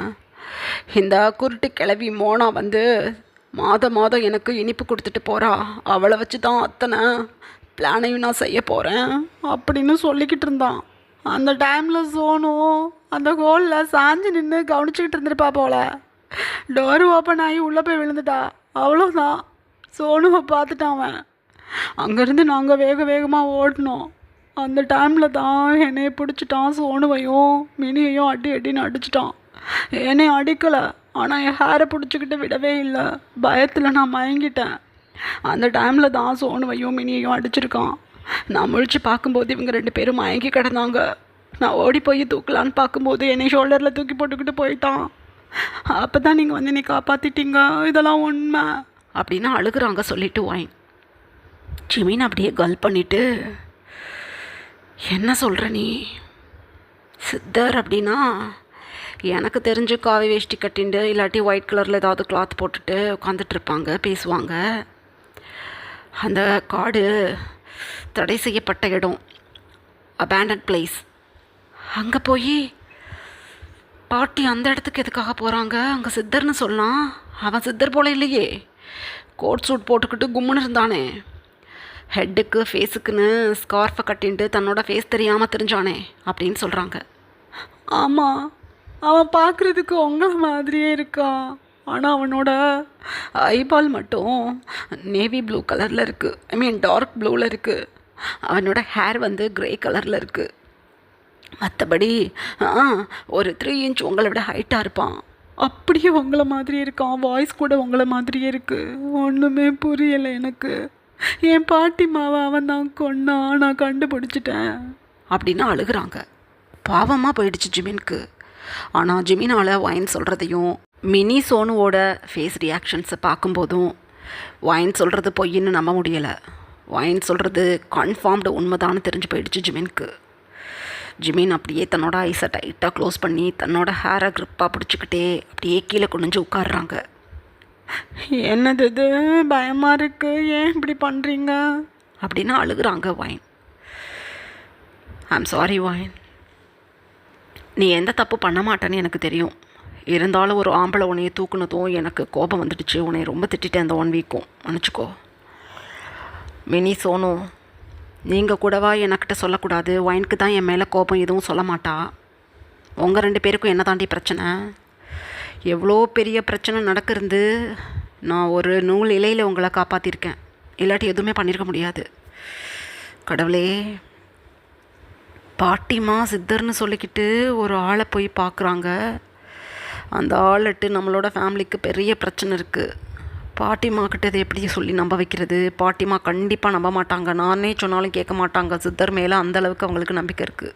இந்த குருட்டு கிளவி மோனா வந்து மாதம் எனக்கு இனிப்பு கொடுத்துட்டு போகிறா. அவளை வச்சு தான் அத்தனை பிளானையும் நான் செய்ய போகிறேன் அப்படின்னு சொல்லிக்கிட்டு இருந்தான். அந்த டைமில் சோனு அந்த ஹோலில் சாஞ்சு நின்று கவனிச்சிக்கிட்டு இருந்திருப்பா போல. டோர் ஓப்பன் ஆகி உள்ளே போய் விழுந்துட்டா. அவ்வளோதான், சோனுவை பார்த்துட்டான் அவன். அங்கேருந்து நாங்கள் வேகமாக ஓடினோம். அந்த டைமில் தான் என்னையை பிடிச்சிட்டான். சோனுவையும் மினியையும் அடின்னு அடிச்சிட்டான். என்னை அடிக்கலை, ஆனால் என் ஹேரை பிடிச்சிக்கிட்டு விடவே இல்லை. பயத்தில் நான் மயங்கிட்டேன். அந்த டைமில் தான் சோனுவையும் மினியையும் அடிச்சிருக்கான். நான் முழிச்சு பார்க்கும்போது இவங்க 2 பேரும் மயங்கி கிடந்தாங்க. நான் ஓடி போய் தூக்கலான்னு பார்க்கும்போது என்னை ஷோல்டரில் தூக்கி போட்டுக்கிட்டு போயிட்டான். அப்போ தான் நீங்கள் வந்து என்னை காப்பாற்றிட்டீங்க. இதெல்லாம் உண்மை அப்படின்னு அழுகுறாங்க சொல்லிட்டு ஒயின். ஜிமின் அப்படியே கல் பண்ணிவிட்டு, என்ன சொல்கிற நீ? சித்தர் அப்படின்னா எனக்கு தெரிஞ்சு காவி வேஷ்டி கட்டிண்டு இல்லாட்டி ஒயிட் கலரில் ஏதாவது கிளாத் போட்டுட்டு உட்காந்துட்ருப்பாங்க, பேசுவாங்க. அந்த காடு தடை செய்யப்பட்ட இடம், அபேண்டன்ட் பிளேஸ். அங்கே போய் பாட்டி அந்த இடத்துக்கு எதுக்காக போகிறாங்க? அங்கே சித்தர்னு சொல்லலாம். அவன் சித்தர் போல இல்லையே, கோட் சூட் போட்டுக்கிட்டு கும்முன்னு இருந்தானே, ஹெட்டுக்கு ஃபேஸுக்குன்னு ஸ்கார்ஃபை கட்டின்ட்டு தன்னோட ஃபேஸ் தெரியாமல் தெரிஞ்சானே அப்படின்னு சொல்கிறாங்க. ஆமாம், அவன் பார்க்குறதுக்கு உங்களை மாதிரியே இருக்கான். ஆனால் அவனோட ஐபால் மட்டும் நேவி ப்ளூ கலரில் இருக்குது. ஐ மீன் டார்க் ப்ளூவில் இருக்குது. அவனோட ஹேர் வந்து க்ரே கலரில் இருக்குது. மற்றபடி ஒரு 3 இன்ச் உங்களை விட ஹைட்டாக இருப்பான். அப்படியே உங்களை மாதிரியே இருக்கான். வாய்ஸ் கூட உங்களை மாதிரியே இருக்குது. ஒன்றுமே புரியலை எனக்கு. என் பாட்டிமாவை அவன் தான் கொன்னான், நான் கண்டுபிடிச்சிட்டேன் அப்படின்னு அழுகிறாங்க. பாவமாக போயிடுச்சு ஜிமினுக்கு. ஆனால் ஜிமினால் வைன் சொல்கிறதையும் மினி சோனுவோட ஃபேஸ் ரியாக்ஷன்ஸை பார்க்கும்போதும் வைன் சொல்கிறது பொய்ன்னு நம்ப முடியலை. வைன் சொல்கிறது கன்ஃபார்ம்டு உண்மைதான்னு தெரிஞ்சு போயிடுச்சு ஜிமினுக்கு. ஜிமின் அப்படியே தன்னோட ஐஸை டைட்டாக க்ளோஸ் பண்ணி தன்னோட ஹேரை க்ரிப்பாக பிடிச்சிக்கிட்டே அப்படியே கீழே குனிஞ்சு உட்காடுறாங்க. என்னது இது, பயமாக இருக்குது, ஏன் இப்படி பண்ணுறீங்க அப்படின்னு அழுகுறாங்க வைன். ஐம் சாரி வைன், நீ எந்த தப்பு பண்ண மாட்டேன்னு எனக்கு தெரியும். இருந்தாலும் ஒரு ஆம்பளை உன்னையை தூக்குனதும் எனக்கு கோபம் வந்துடுச்சு. உன்னை ரொம்ப திட்டேன் அந்த 1 வீக்கும், மன்னிச்சிக்கோ. மினி சோனு, நீங்கள் கூடவா என்கிட்ட சொல்லக்கூடாது? வைனுக்கு தான் என் மேலே கோபம் எதுவும் சொல்ல மாட்டா. உங்கள் 2 பேருக்கும் என்ன தாண்டி பிரச்சனை? எவ்வளோ பெரிய பிரச்சனை நடக்கிறது. நான் ஒரு நூல் இலையில் உங்களை காப்பாற்றிருக்கேன். இல்லாட்டி எதுவுமே பண்ணியிருக்க முடியாது. கடவுளே, பாட்டிமா சித்தர்னு சொல்லிக்கிட்டு ஒரு ஆளை போய் பார்க்குறாங்க. அந்த ஆளுட்டு நம்மளோட ஃபேமிலிக்கு பெரிய பிரச்சனை இருக்குது. பாட்டிமா கிட்ட இதை எப்படி சொல்லி நம்ப வைக்கிறது? பாட்டிமா கண்டிப்பாக நம்ப மாட்டாங்க. நானே சொன்னாலும் கேட்க மாட்டாங்க. சித்தர் மேலே அந்தளவுக்கு அவங்களுக்கு நம்பிக்கை இருக்குது.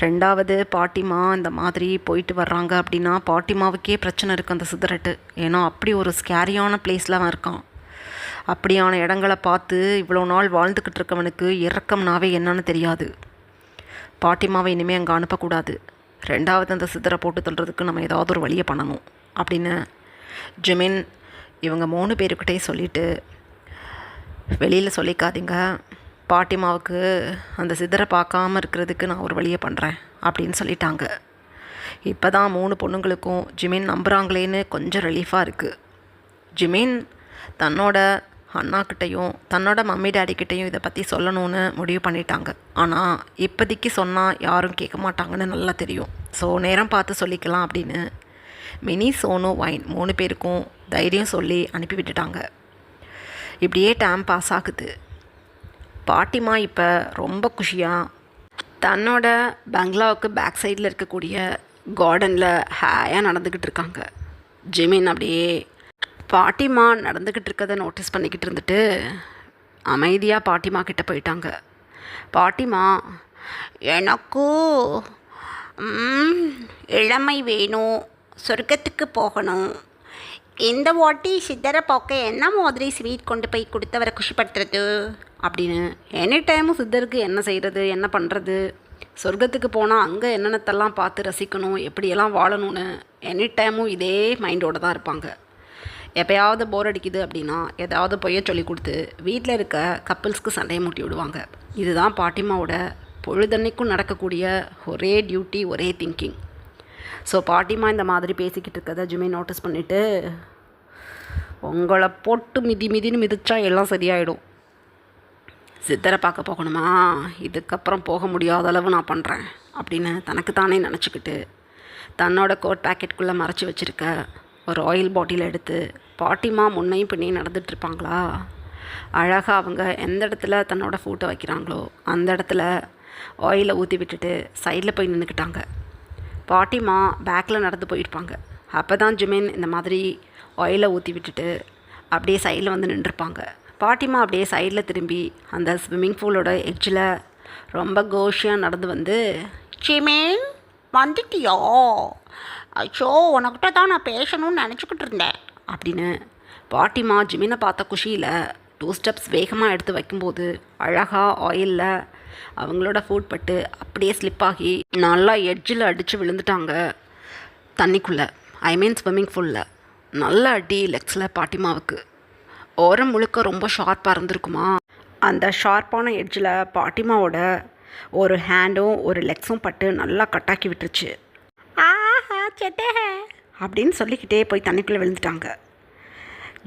2வது, பாட்டிமா இந்த மாதிரி போயிட்டு வர்றாங்க அப்படின்னா பாட்டிமாவுக்கே பிரச்சனை இருக்குது அந்த சித்தர்ட்டு. ஏன்னா அப்படி ஒரு ஸ்கேரியான பிளேஸில் அவன் இருக்கான். அப்படியான இடங்களை பார்த்து இவ்வளோ நாள் வாழ்ந்துக்கிட்டு இருக்கவனுக்கு இறக்கம்னாவே என்னன்னு தெரியாது. பாட்டிமாவை இனிமேல் அங்கே அனுப்பக்கூடாது. 2வது, அந்த சித்தரை போட்டு தள்ளுறதுக்கு நம்ம ஏதாவது ஒரு வழியை பண்ணணும் அப்படின்னு ஜிமின் இவங்க 3 பேருக்கிட்டே சொல்லிவிட்டு, வெளியில் சொல்லிக்காதீங்க, பாட்டிமாவுக்கு அந்த சித்தரை பார்க்காம இருக்கிறதுக்கு நான் ஒரு வழியை பண்ணுறேன் அப்படின்னு சொல்லிட்டாங்க. இப்போ தான் 3 பொண்ணுங்களுக்கும் ஜிமின் நம்புகிறாங்களேன்னு கொஞ்சம் ரிலீஃபாக இருக்குது. ஜிமின் தன்னோட அண்ணாக்கிட்டையும் தன்னோட மம்மி டேடிக்கிட்டையும் இதை பற்றி சொல்லணும்னு முடிவு பண்ணிட்டாங்க. ஆனால் இப்போதைக்கு சொன்னால் யாரும் கேட்க மாட்டாங்கன்னு நல்லா தெரியும். ஸோ நேரம் பார்த்து சொல்லிக்கலாம் அப்படின்னு மினி சோனு வைன் 3 பேருக்கும் தைரியம் சொல்லி அனுப்பி விட்டுட்டாங்க. இப்படியே டைம் பாஸ் ஆகுது. பாட்டிமா இப்போ ரொம்ப குஷியாக தன்னோட பங்களாவுக்கு பேக் சைடில் இருக்கக்கூடிய கார்டனில் ஹேயாக நடந்துக்கிட்டு இருக்காங்க. ஜிமின் அப்படியே பாட்டிமா நடந்துக்கிட்டு இருக்கதை நோட்டீஸ் பண்ணிக்கிட்டு இருந்துட்டு அமைதியாக பாட்டிமா கிட்டே போயிட்டாங்க. பாட்டிமா, எனக்கு இளமை வேணும், சொர்க்கத்துக்கு போகணும். இந்த வாட்டி சித்தரை பார்க்க என்ன மாதிரி ஸ்வீட் கொண்டு போய் கொடுத்தவரை குஷிப்படுத்துறது அப்படின்னு எனி டைமும் சித்தருக்கு என்ன செய்கிறது, என்ன பண்ணுறது, சொர்க்கத்துக்கு போனால் அங்கே என்னென்னத்தெல்லாம் பார்த்து ரசிக்கணும், எப்படியெல்லாம் வாழணும்னு எனி டைமும் இதே மைண்டோடு தான் இருப்பாங்க. எப்போயாவது போர் அடிக்குது அப்படின்னா ஏதாவது பொய்ய சொல்லி கொடுத்து வீட்டில் இருக்க கப்பிள்ஸ்க்கு சண்டையை மூட்டி விடுவாங்க. இதுதான் பாட்டிமாவோட பொழுதன்னைக்கும் நடக்கக்கூடிய ஒரே டியூட்டி, ஒரே திங்கிங். ஸோ பாட்டிமா இந்த மாதிரி பேசிக்கிட்டு இருக்கதை ஜிமின் நோட்டீஸ் பண்ணிவிட்டு, உங்களை போட்டு மிதின்னு மிதிச்சா எல்லாம் சரியாயிடும். சித்தரை பார்க்க போகணுமா, இதுக்கப்புறம் போக முடியாத அளவு நான் பண்ணுறேன் அப்படின்னு தனக்கு தானே நினச்சிக்கிட்டு தன்னோட கோட் பேக்கெட்டுக்குள்ளே மறைச்சி வச்சுருக்க ஒரு ஆயில் பாட்டில் எடுத்து பாட்டிமா முன்னையும் பின்னையும் நடந்துகிட்ருப்பாங்களா, அழகாக அவங்க எந்த இடத்துல தன்னோட ஃபூட்டை வைக்கிறாங்களோ அந்த இடத்துல ஆயிலை ஊற்றி விட்டுட்டு சைடில் போய் நின்றுக்கிட்டாங்க. பாட்டிமா பேக்கில் நடந்து போயிருப்பாங்க. அப்போ தான் ஜிமின் இந்த மாதிரி ஆயிலை ஊற்றி விட்டுட்டு அப்படியே சைடில் வந்து நின்றுருப்பாங்க. பாட்டிமா அப்படியே சைடில் திரும்பி அந்த ஸ்விம்மிங் பூலோட எட்ஜில் ரொம்ப கோஷியாக நடந்து வந்து, ஜிமின் வந்துட்டியோ? ஐயோ, உனக்கிட்ட தான் நான் பேசணும்னு நினச்சிக்கிட்டு இருந்தேன் அப்படின்னு பாட்டிமா ஜிமினை பார்த்த குஷியில் 2 ஸ்டெப்ஸ் வேகமாக எடுத்து வைக்கும்போது அழகாக ஆயிலில் அவங்களோட ஃபுட் பட்டு அப்படியே ஸ்லிப்பாகி நல்லா எட்ஜில் அடித்து விழுந்துட்டாங்க தண்ணிக்குள்ளே. ஐ மீன் ஸ்விம்மிங் பூலில். நல்ல அடி லெக்ஸில் பாட்டிமாவுக்கு. ஓரம் முழுக்க ரொம்ப ஷார்ப்பாக இருந்திருக்குமா. அந்த ஷார்ப்பான எட்ஜில் பாட்டிமாவோட ஒரு ஹேண்டும் ஒரு லெக்ஸும் பட்டு நல்லா கட்டாக்கி விட்டுருச்சு. ஆஹா செட்டே அப்படின்னு சொல்லிக்கிட்டே போய் தண்ணிக்குள்ளே விழுந்துட்டாங்க.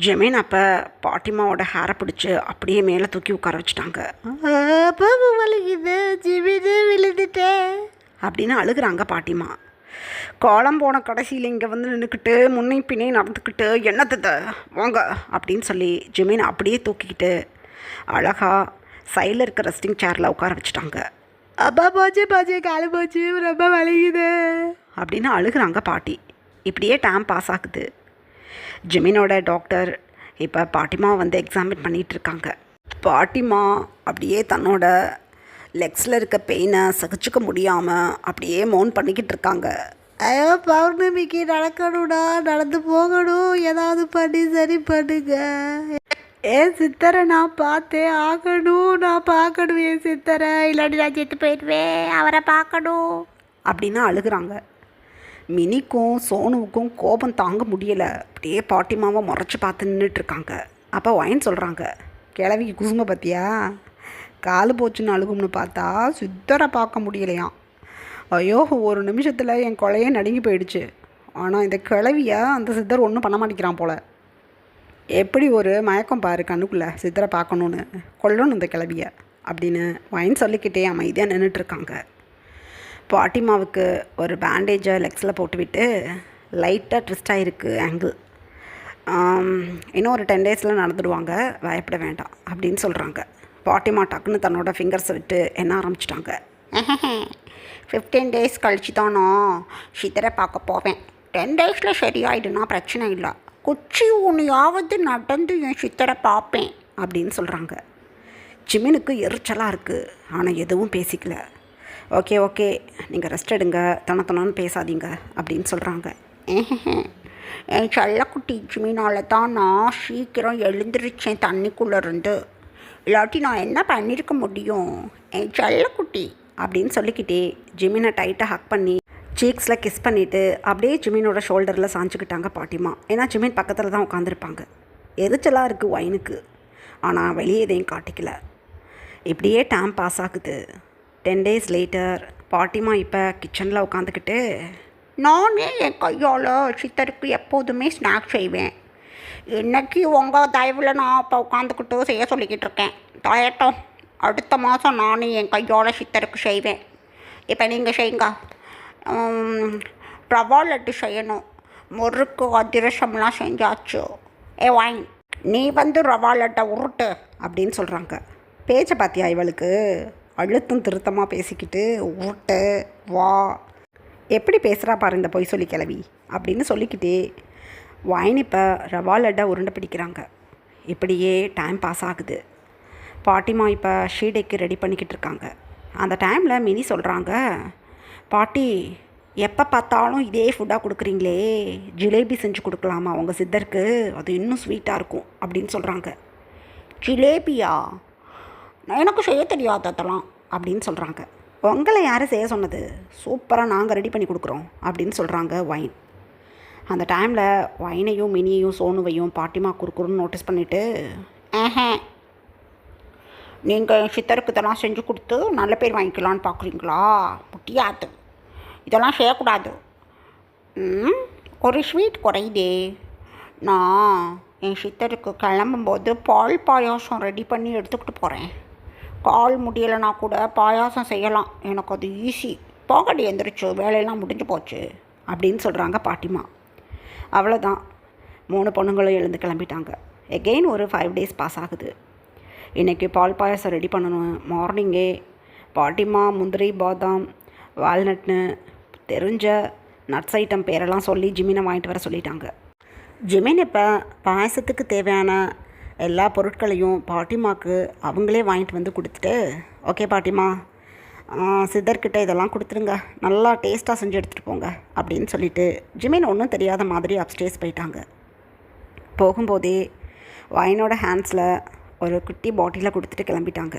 ஜெமீன் அப்போ பாட்டிமாவோட ஹேரை பிடிச்சி அப்படியே மேலே தூக்கி உட்கார வச்சுட்டாங்க. வலிக்குது, ஜிமினே விழுந்துட்டேன் அப்படின்னு அழுகுறாங்க பாட்டிமா. காலம் போன கடைசியில் இங்கே வந்து நின்றுக்கிட்டு முன்னை பின்னே நடந்துக்கிட்டு என்னத்தை வாங்க அப்படின்னு சொல்லி ஜெமீன் அப்படியே தூக்கிக்கிட்டு அழகாக சைடில் இருக்க ரெஸ்டிங் சேரில் உட்கார வச்சுட்டாங்க. அப்பா போச்சு போச்சு, காலு போச்சு, ரொம்ப வலிக்குது அப்படின்னு அழுகுறாங்க பாட்டி. இப்படியே டைம் பாஸ் ஆகுது. ஜெமீனோட டாக்டர் இப்போ பாட்டிமா வந்து எக்ஸாமின் பண்ணிகிட்ருக்காங்க. பாட்டிமா அப்படியே தன்னோட லெக்ஸில் இருக்க பெயினை சகிச்சுக்க முடியாமல் அப்படியே மௌன் பண்ணிக்கிட்டு இருக்காங்க. ஐயோ, பௌர்ணமிக்கு நடக்கணும்டா, நடந்து போகணும், ஏதாவது பண்ணி சரி பண்ணுங்க. என் சித்தரை நான் பார்த்தே ஆகணும், நான் பார்க்கணும் என் சித்தரை, இல்லாட்டி நான் செத்து போயிடுவேன், அவரை பார்க்கணும் அப்படின்னு அழுகுறாங்க. மினிக்கும் சோனுவுக்கும் கோபம் தாங்க முடியலை. அப்படியே பாட்டிமாவை முறைச்சி பார்த்து நின்றுட்டுருக்காங்க. அப்போ ஒயின் சொல்கிறாங்க, கிழவிக்கு குசுமை பார்த்தியா, காலு போச்சுன்னு அழுகும்னு பார்த்தா சித்தரை பார்க்க முடியலையாம். ஐயோ, ஒரு நிமிஷத்தில் என் கொலையே நடுங்கி போயிடுச்சு. ஆனால் இந்த கிழவியை அந்த சித்தர் ஒன்றும் பண்ண மாட்டேங்கிறான் போல். எப்படி ஒரு மயக்கம் பாரு கண்ணுக்குள்ளே, சித்தரை பார்க்கணுன்னு, கொல்லணும் இந்த கிழவியை அப்படின்னு ஒயின் சொல்லிக்கிட்டே அமைதியாக நின்றுட்டுருக்காங்க. பாட்டிமாவுக்கு ஒரு பேண்டேஜை லெக்ஸில் போட்டுவிட்டு லைட்டாக ட்விஸ்ட் ஆகிருக்கு ஆங்கிள். இன்னும் ஒரு 10 டேஸில் நடந்துடுவாங்க, பயப்பட வேண்டாம் அப்படின்னு சொல்கிறாங்க. பாட்டிமா டக்குன்னு தன்னோட ஃபிங்கர்ஸை விட்டு என்ன ஆரம்பிச்சிட்டாங்க. 15 டேஸ் கழிச்சு தானோ சித்தரை பார்க்க போவேன். 10 டேஸில் சரியாயிடுனா பிரச்சனை இல்லை. குச்சி ஒன்றையாவது நடந்து என் சித்தரை பார்ப்பேன் அப்படின்னு சொல்கிறாங்க. ஜிமினுக்கு எரிச்சலாக இருக்குது, ஆனால் எதுவும் பேசிக்கல. ஓகே ஓகே, நீங்கள் ரெஸ்ட் எடுங்க, தொணன்னு பேசாதீங்க அப்படின்னு சொல்கிறாங்க. என் செல்லக்குட்டி ஜிமினால் தான் நான் சீக்கிரம் எழுந்திரிச்சேன் தண்ணிக்குள்ளே இருந்து, இல்லாட்டி நான் என்ன பண்ணியிருக்க முடியும் என் செல்லக்குட்டி அப்படின்னு சொல்லிக்கிட்டே ஜிமினை டைட்டாக ஹக் பண்ணி சீக்ஸில் கிஸ் பண்ணிவிட்டு அப்படியே ஜிமினோட ஷோல்டரில் சாஞ்சிக்கிட்டாங்க பாட்டிமா. ஏன்னா ஜிமின் பக்கத்தில் தான் உட்காந்துருப்பாங்க. எரிச்சலாக இருக்குது ஒயினுக்கு, ஆனால் வெளியே எதையும் காட்டிக்கல. இப்படியே டைம் பாஸ் ஆகுது. 10 டேஸ் லேட்டர் பாட்டிமா இப்போ கிச்சனில் உட்காந்துக்கிட்டு, நானே என் கையால் சித்தருக்கு எப்போதுமே ஸ்நாக்ஸ் செய்வேன். இன்றைக்கி உங்கள் தயவில் நான் இப்போ உட்காந்துக்கிட்டு செய்ய சொல்லிக்கிட்டு இருக்கேன். தயட்டும், அடுத்த மாதம் நானே என் கையால் சித்தருக்கு செய்வேன். இப்போ நீங்கள் செய்யுங்க. ரவா லட்டு செய்யணும், முறுக்கு அதிரசம்லாம் செஞ்சாச்சு. ஒயின், நீ வந்து ரவா லட்டை உருட்டு அப்படின்னு சொல்கிறாங்க. பேச்சை பார்த்தியா இவளுக்கு, அழுத்தம் திருத்தமாக பேசிக்கிட்டு உருட்டு வா, எப்படி பேசுகிறா பாரு இந்த பொய் சொல்லி கிளவி அப்படின்னு சொல்லிக்கிட்டே ஒயின் இப்போ ரவா லட்டை உருண்டை பிடிக்கிறாங்க. இப்படியே டைம் பாஸ் ஆகுது. பாட்டிமா இப்போ ஷீடைக்கு ரெடி பண்ணிக்கிட்டு இருக்காங்க. அந்த டைமில் மினி சொல்கிறாங்க, பாட்டி எப்போ பார்த்தாலும் இதே ஃபுட்டாக கொடுக்குறீங்களே, ஜிலேபி செஞ்சு கொடுக்கலாமா உங்கள் சித்தருக்கு, அது இன்னும் ஸ்வீட்டாக இருக்கும் அப்படின்னு சொல்கிறாங்க. ஜிலேபியா? எனக்கு செய்ய தெரியாது அதெல்லாம் அப்படின்னு சொல்கிறாங்க. உங்களை யாரும் செய்ய சொன்னது, சூப்பராக நாங்கள் ரெடி பண்ணி கொடுக்குறோம் அப்படின்னு சொல்கிறாங்க ஒயின். அந்த டைமில் ஒயினையும் மினியையும் சோனுவையும் பாட்டிமா குறுக்குறுன்னு நோட்டீஸ் பண்ணிவிட்டு, நீங்கள் என் சித்தருக்கு இதெல்லாம் செஞ்சு கொடுத்து நல்ல பேர் வாங்கிக்கலான்னு பார்க்குறீங்களா? முடியாது, இதெல்லாம் செய்யக்கூடாது. ஒரு ஸ்வீட் குறையுதே. நான் என் சித்தருக்கு கிளம்பும்போது பால் பாயாசம் ரெடி பண்ணி எடுத்துக்கிட்டு போகிறேன். கால் முடியலைன்னா கூட பாயாசம் செய்யலாம், எனக்கு அது ஈஸி. போகடி எந்திரிச்சு, வேலையெல்லாம் முடிஞ்சு போச்சு அப்படின்னு சொல்கிறாங்க பாட்டிமா. அவ்வளோதான், 3 பொண்ணுங்களும் எழுந்து கிளம்பிட்டாங்க. எகெயின் ஒரு 5 டேஸ் பாஸ் ஆகுது. இன்றைக்கி பால் பாயாசம் ரெடி பண்ணணும். மார்னிங்கே பாட்டிமா முந்திரி பாதாம் வால்நட்னு தெரிஞ்ச நட்ஸ் ஐட்டம் பேரெல்லாம் சொல்லி ஜிமினை வாங்கிட்டு வர சொல்லிட்டாங்க. ஜிமின் இப்போ பாயசத்துக்கு தேவையான எல்லா பொருட்களையும் பாட்டிமாவுக்கு அவங்களே வாங்கிட்டு வந்து கொடுத்துட்டு, ஓகே பாட்டிமா, சித்தர்கிட்ட இதெல்லாம் கொடுத்துருங்க, நல்லா டேஸ்ட்டாக செஞ்சு எடுத்துகிட்டு போங்க அப்படின்னு சொல்லிவிட்டு ஜிமின் ஒன்றும் தெரியாத மாதிரி அப்ஸ்டேஸ் போயிட்டாங்க. போகும்போதே ஒயினோட ஹேண்ட்ஸில் ஒரு குட்டி பாட்டிலை கொடுத்துட்டு கிளம்பிட்டாங்க.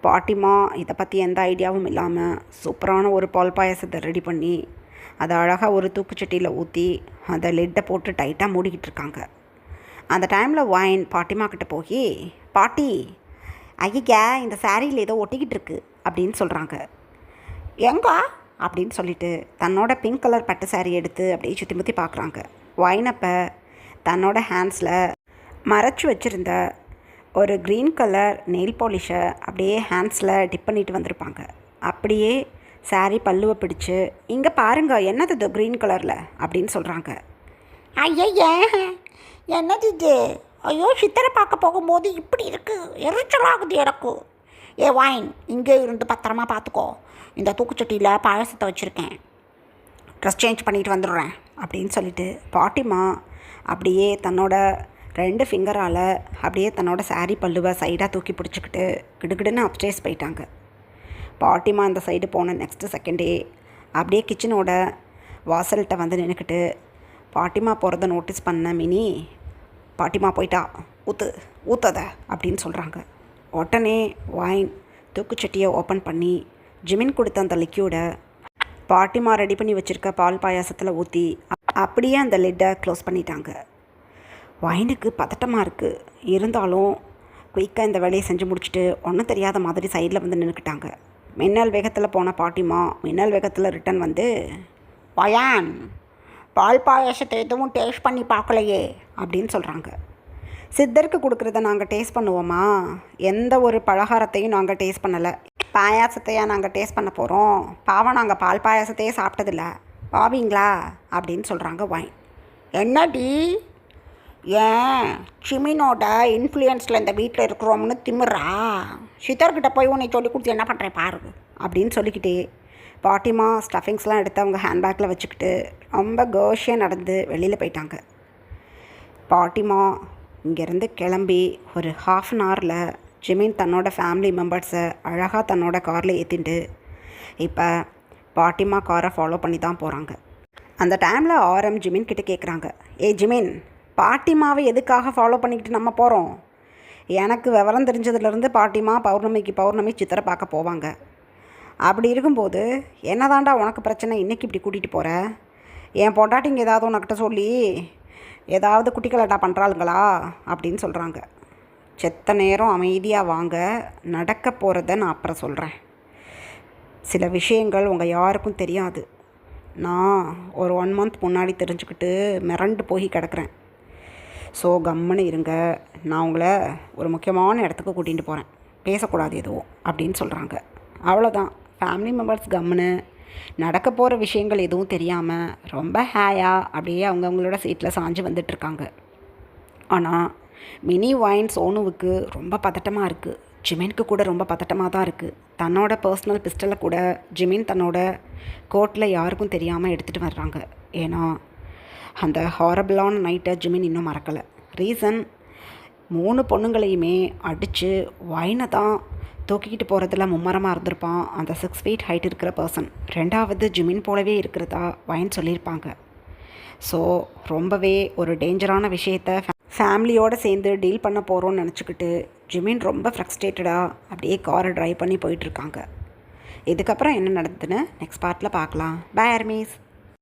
பாட்டிமா இதை பற்றி எந்த ஐடியாவும் இல்லாமல் சூப்பரான ஒரு பால் பாயசத்தை ரெடி பண்ணி அதை அழகாக ஒரு தூக்குச்சட்டியில் ஊற்றி அதை லிட்டை போட்டு டைட்டாக மூடிக்கிட்டு இருக்காங்க. அந்த டைமில் ஒயின் பாட்டிமா கிட்ட போய், பாட்டி ஐயா இந்த சாரியில் ஏதோ ஒட்டிக்கிட்டு இருக்கு அப்படின்னு சொல்கிறாங்க. எங்க அப்படின்னு சொல்லிட்டு தன்னோட பிங்க் கலர் பட்டு சாரி எடுத்து அப்படியே சுற்றி முற்றி பார்க்குறாங்க. ஒயினப்போ தன்னோட ஹேண்ட்ஸில் மறைச்சி வச்சுருந்த ஒரு க்ரீன் கலர் நெயில் பாலிஷை அப்படியே ஹேண்ட்ஸில் டிப் பண்ணிட்டு வந்திருப்பாங்க. அப்படியே saree பல்லுவை பிடிச்சு, இங்கே பாருங்க என்னது இது க்ரீன் கலரில் அப்படின்னு சொல்கிறாங்க. ஐயய்யே, என்னது இது? ஐயோ, சித்தரை பார்க்க போகும்போது இப்படி இருக்குது, எரிச்சலாகுது எனக்கு. ஏ வைன், இங்கே இருந்து பத்திரமா பார்த்துக்கோ. இந்த தூக்குச்சட்டியில் பாயசத்தை வச்சுருக்கேன், ட்ரெஸ் சேஞ்ச் பண்ணிட்டு வந்துடுறேன் அப்படின்னு சொல்லிட்டு பாட்டிமா அப்படியே தன்னோட 2 ஃபிங்கரால் அப்படியே தன்னோட saree பல்லுவை சைடாக தூக்கி பிடிச்சிக்கிட்டு கிடுகிடுன்னு அப்ஸ்டேர்ஸ் போயிட்டாங்க. பாட்டிமா அந்த சைடு போன நெக்ஸ்ட்டு செகண்டே அப்படியே கிச்சனோட வாசல்கிட்ட வந்து நின்றுக்கிட்டு பாட்டிமா போகிறத நோட்டீஸ் பண்ண மினி, பாட்டிமா போயிட்டா, ஊற்றத அப்படின்னு சொல்கிறாங்க. உடனே வைன் தூக்குச்சட்டியை ஓப்பன் பண்ணி ஜிமின் கொடுத்த அந்த லிக்யூடை பாட்டிமா ரெடி பண்ணி வச்சுருக்க பால் பாயாசத்தில் ஊற்றி அப்படியே அந்த லிட்டை க்ளோஸ் பண்ணிட்டாங்க. வைனுக்கு பதட்டமாக இருக்குது, இருந்தாலும் குயிக்காக இந்த வேலையை செஞ்சு முடிச்சுட்டு ஒன்றும் தெரியாத மாதிரி சைடில் வந்து நின்றுக்கிட்டாங்க. மின்னல் வேகத்தில் போன பாட்டிமா மின்னல் வேகத்தில் ரிட்டன் வந்து, வயான், பால் பாயாசத்தை எதுவும் டேஸ்ட் பண்ணி பார்க்கலையே அப்படின்னு சொல்கிறாங்க. சித்தருக்கு கொடுக்குறத நாங்கள் டேஸ்ட் பண்ணுவோமா? எந்த ஒரு பலகாரத்தையும் நாங்கள் டேஸ்ட் பண்ணலை. பாயாசத்தையா நாங்கள் டேஸ்ட் பண்ண போகிறோம்? பாவம், நாங்கள் பால் பாயாசத்தையே சாப்பிட்டதில்ல, பாவீங்களா அப்படின்னு சொல்கிறாங்க வைன். என்னடி, ஏன் சிமினோட இன்ஃப்ளூயன்ஸில் இந்த வீட்டில் இருக்கிறோம்னு திமிரா? சித்தர்கிட்ட போய் உன்னை சொல்லி கொடுத்து என்ன பண்ணுறேன் பாரு அப்படின்னு சொல்லிக்கிட்டே பாட்டிமா ஸ்டஃபிங்ஸ்லாம் எடுத்து அவங்க ஹேண்ட்பேக்கில் வச்சுக்கிட்டு ரொம்ப கோஷியாக நடந்து வெளியில் போயிட்டாங்க. பாட்டிமா இங்கேருந்து கிளம்பி ஒரு 1/2 ஹவரில் ஜிமின் தன்னோட ஃபேமிலி மெம்பர்ஸை அழகாக தன்னோட காரில் ஏற்றிட்டு இப்போ பாட்டிமா காரை ஃபாலோ பண்ணி தான் போகிறாங்க. அந்த டைமில் ஆரம் ஜிமின் கிட்டே கேட்குறாங்க, ஏ ஜிமின், பாட்டிமாவை எதுக்காக ஃபாலோ பண்ணிக்கிட்டு நம்ம போகிறோம்? எனக்கு விவரம் தெரிஞ்சதுலேருந்து பாட்டிமா பௌர்ணமிக்கு பௌர்ணமி சித்திரை பார்க்க போவாங்க. அப்படி இருக்கும்போது என்னதாண்டா உனக்கு பிரச்சனை, இன்றைக்கி இப்படி கூட்டிகிட்டு போகிற? என் பொண்டாட்டிங்க ஏதாவது உனக்கிட்ட சொல்லி ஏதாவது குட்டிக்கலாட்டா பண்ணுறாளுங்களா அப்படின்னு சொல்கிறாங்க. செத்த நேரம் அமைதியாக வாங்க, நடக்க போகிறத நான் அப்புறம் சொல்கிறேன். சில விஷயங்கள் உங்கள் யாருக்கும் தெரியாது. நான் ஒரு 1 மந்த் முன்னாடி தெரிஞ்சுக்கிட்டு மிரண்டு போய் கிடக்கிறேன். ஸோ கம்முன்னு இருங்க, நான் உங்களை ஒரு முக்கியமான இடத்துக்கு கூட்டிகிட்டு போகிறேன், பேசக்கூடாது எதுவும் அப்படின்னு சொல்கிறாங்க. அவ்வளோதான், ஃபேமிலி மெம்பர்ஸ் கம்முன்னு நடக்க போகிற விஷயங்கள் எதுவும் தெரியாமல் ரொம்ப ஹேயாக அப்படியே அவங்கவுங்களோட சீட்டில் சாஞ்சு வந்துட்டுருக்காங்க. ஆனால் மினி வைன் சோனுவுக்கு ரொம்ப பதட்டமாக இருக்குது. ஜிமினுக்கு கூட ரொம்ப பதட்டமாக தான் இருக்குது. தன்னோட பர்சனல் பிஸ்டலை கூட ஜிமின் தன்னோட கோட்டில் யாருக்கும் தெரியாமல் எடுத்துகிட்டு வர்றாங்க. ஏன்னா அந்த ஹாரபிளான நைட்டை ஜிமின் இன்னும் மறக்கலை. ரீசன், 3 பொண்ணுங்களையுமே அடித்து வைனை தான் தூக்கிக்கிட்டு போகிறதுல மும்மரமாக இருந்திருப்பான் அந்த 6 feet ஹைட் இருக்கிற பர்சன். 2வது ஜிமின் போலவே இருக்கிறதா வைன் சொல்லியிருப்பாங்க. ஸோ ரொம்பவே ஒரு டேஞ்சரான விஷயத்தை ஃபேமிலியோடு சேர்ந்து டீல் பண்ண போகிறோன்னு நினச்சிக்கிட்டு ஜிமின் ரொம்ப ஃப்ரஸ்ட்ரேட்டடாக அப்படியே காரை ட்ரைவ் பண்ணி போயிட்டுருக்காங்க. இதுக்கப்புறம் என்ன நடந்ததுன்னு நெக்ஸ்ட் பார்ட்டில் பார்க்கலாம். Bye armies.